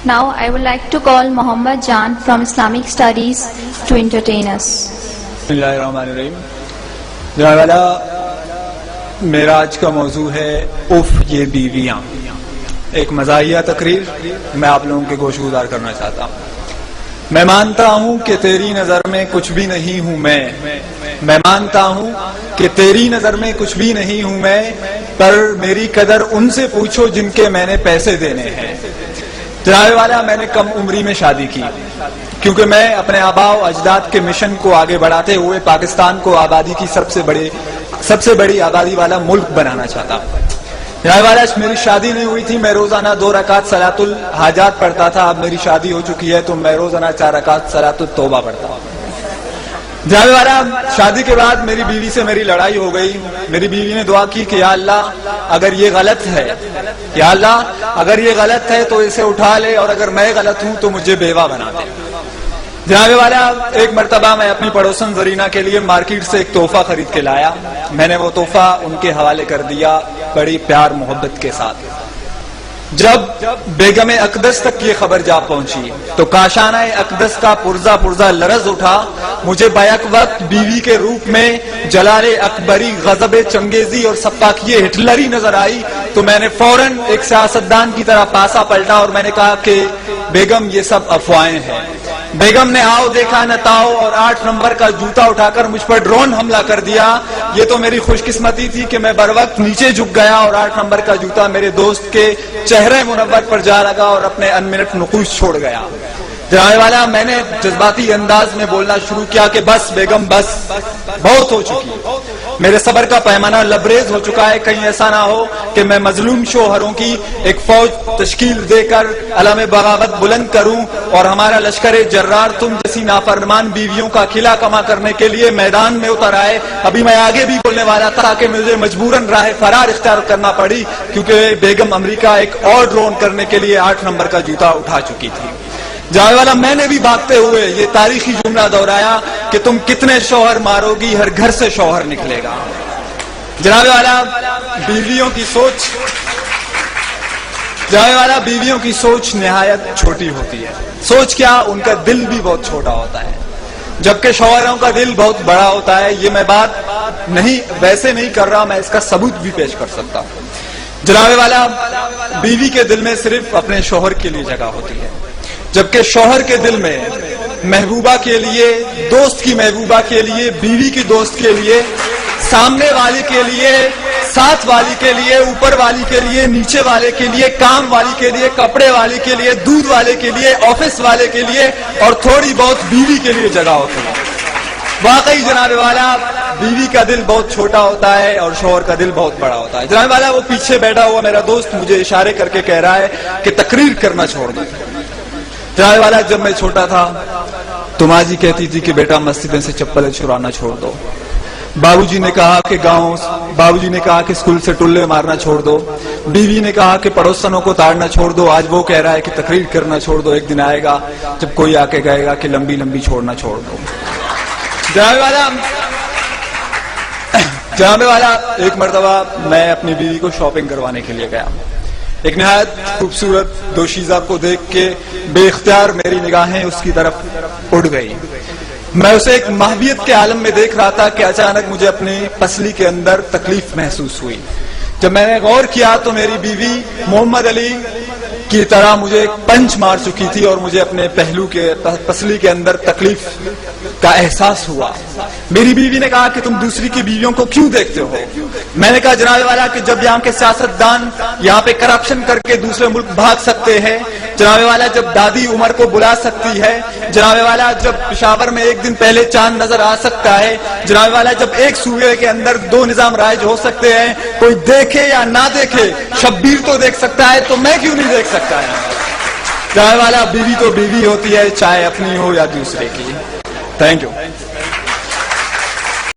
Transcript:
Now I would like to call Muhammad Jan from Islamic Studies to entertain us. Bismillahirrahmanirrahim. جناب والا میرا آج کا موضوع ہے اف یہ بیویاں. ایک مزاحیہ تقریر میں آپ لوگوں کے گوش گزار کرنا چاہتا ہوں. میں مانتا ہوں کہ تیری نظر میں کچھ بھی نہیں ہوں میں مانتا ہوں کہ تیری نظر میں کچھ بھی نہیں ہوں میں، پر میری قدر ان سے پوچھو جن کے میں نے پیسے دینے ہیں. جناب والا میں نے کم عمری میں شادی کی کیونکہ میں اپنے آباء و اجداد کے مشن کو آگے بڑھاتے ہوئے پاکستان کو آبادی کی سب سے بڑی آبادی والا ملک بنانا چاہتا ہوں. جناب والا میری شادی نہیں ہوئی تھی، میں روزانہ 2 رکعت صلاۃ الحاجات پڑھتا تھا. اب میری شادی ہو چکی ہے تو میں روزانہ 4 رکعت صلاۃ التوبہ پڑھتا ہوں. جناب والا شادی کے بعد میری بیوی سے میری لڑائی ہو گئی. میری بیوی نے دعا کی کہ یا اللہ اگر یہ غلط ہے، یا اللہ اگر یہ غلط ہے تو اسے اٹھا لے، اور اگر میں غلط ہوں تو مجھے بیوہ بنا دے. جناب والا ایک مرتبہ میں اپنی پڑوسن زرینہ کے لیے مارکیٹ سے ایک تحفہ خرید کے لایا. میں نے وہ تحفہ ان کے حوالے کر دیا بڑی پیار محبت کے ساتھ. جب بیگم اقدس تک یہ خبر جا پہنچی تو کاشانہ اقدس کا پرزا لرز اٹھا. مجھے بیک وقت بیوی کے روپ میں جلال اکبری، غضب چنگیزی اور سپاکیے ہٹلری نظر آئی تو میں نے فوراً ایک سیاستدان کی طرح پاسا پلٹا اور میں نے کہا کہ بیگم یہ سب افواہیں ہیں. بیگم نے آؤ دیکھا نہ تاؤ اور 8 نمبر کا جوتا اٹھا کر مجھ پر ڈرون حملہ کر دیا. یہ تو میری خوش قسمتی تھی کہ میں بر وقت نیچے جھک گیا اور 8 نمبر کا جوتا میرے دوست کے چہرے منور پر جا لگا اور اپنے ان منٹ نقوش چھوڑ گیا. جناب والا میں نے جذباتی انداز میں بولنا شروع کیا کہ بس بیگم بس، بہت ہو چکی، میرے صبر کا پیمانہ لبریز ہو چکا ہے. کہیں ایسا نہ ہو کہ میں مظلوم شوہروں کی ایک فوج تشکیل دے کر علم بغاوت بلند کروں اور ہمارا لشکر جرار تم جیسی نافرمان بیویوں کا کھلا کما کرنے کے لیے میدان میں اتر آئے. ابھی میں آگے بھی بولنے والا تھا کہ مجھے مجبوراً راہ فرار اختیار کرنا پڑی کیونکہ بیگم امریکہ ایک اور ڈرون کرنے کے لیے 8 نمبر کا جوتا اٹھا چکی تھی. جناب والا میں نے بھی بھاگتے ہوئے یہ تاریخی جملہ دہرایا کہ تم کتنے شوہر مارو گی، ہر گھر سے شوہر نکلے گا. جناب والا بیویوں کی سوچ نہایت چھوٹی ہوتی ہے. سوچ کیا، ان کا دل بھی بہت چھوٹا ہوتا ہے، جبکہ شوہروں کا دل بہت بڑا ہوتا ہے. یہ میں بات ویسے نہیں کر رہا، میں اس کا ثبوت بھی پیش کر سکتا ہوں. جناب والا بیوی کے دل میں صرف اپنے شوہر کے لیے جگہ ہوتی ہے، جبکہ شوہر کے دل میں محبوبہ کے لیے، دوست کی محبوبہ کے لیے، بیوی کی دوست کے لیے، سامنے والی کے لیے، ساتھ والی کے لیے، اوپر والی کے لیے، نیچے والے کے لیے، کام والی کے لیے، کپڑے والی کے لیے، دودھ والے کے لیے، آفس والے کے لیے اور تھوڑی بہت بیوی کے لیے جگہ ہوتی ہے. واقعی جناب والا بیوی کا دل بہت چھوٹا ہوتا ہے اور شوہر کا دل بہت بڑا ہوتا ہے. جناب والا وہ پیچھے بیٹھا ہوا میرا دوست مجھے اشارے کر کے کہہ رہا ہے کہ تقریر کرنا چھوڑ دیں. جناب والا جب میں چھوٹا تھا تو ماں جی کہتی تھی کہ بیٹا مسجدیں سے چپلیں چرانا چھوڑ دو. بابو جی نے کہا کہ اسکول سے ٹلے مارنا چھوڑ دو. بیوی نے کہا کہ پڑوسنوں کو تاڑنا چھوڑ دو. آج وہ کہہ رہا ہے کہ تقریر کرنا چھوڑ دو. ایک دن آئے گا جب کوئی آ کے کہے گا کہ لمبی لمبی چھوڑنا چھوڑ دو. جناب والا ایک مرتبہ میں اپنی بیوی کو شاپنگ کروانے کے لیے گیا. ایک نہایت خوبصورت دوشیزہ کو دیکھ کے بے اختیار میری نگاہیں اس کی طرف اڑ گئی. میں اسے ایک محبیت کے عالم میں دیکھ رہا تھا کہ اچانک مجھے اپنی پسلی کے اندر تکلیف محسوس ہوئی. جب میں نے غور کیا تو میری بیوی محمد علی کی طرح مجھے ایک پنچ مار چکی تھی اور مجھے اپنے پہلو کے پسلی کے اندر تکلیف کا احساس ہوا. میری بیوی نے کہا کہ تم دوسری کی بیویوں کو کیوں دیکھتے ہو؟ میں نے کہا جناب والا کہ جب یہاں کے سیاستدان یہاں پہ کرپشن کر کے دوسرے ملک بھاگ سکتے ہیں، جناب والا جب دادی عمر کو بلا سکتی ہے، جناب والا جب پشاور میں ایک دن پہلے چاند نظر آ سکتا ہے، جناب والا جب ایک صوبے کے اندر 2 نظام رائج ہو سکتے ہیں، کوئی دیکھے یا نہ دیکھے شبیر تو دیکھ سکتا ہے تو میں کیوں نہیں دیکھ سکتا ہے؟ جناب والا بیوی تو بیوی ہوتی ہے، چاہے اپنی ہو یا دوسرے کی. Thank you.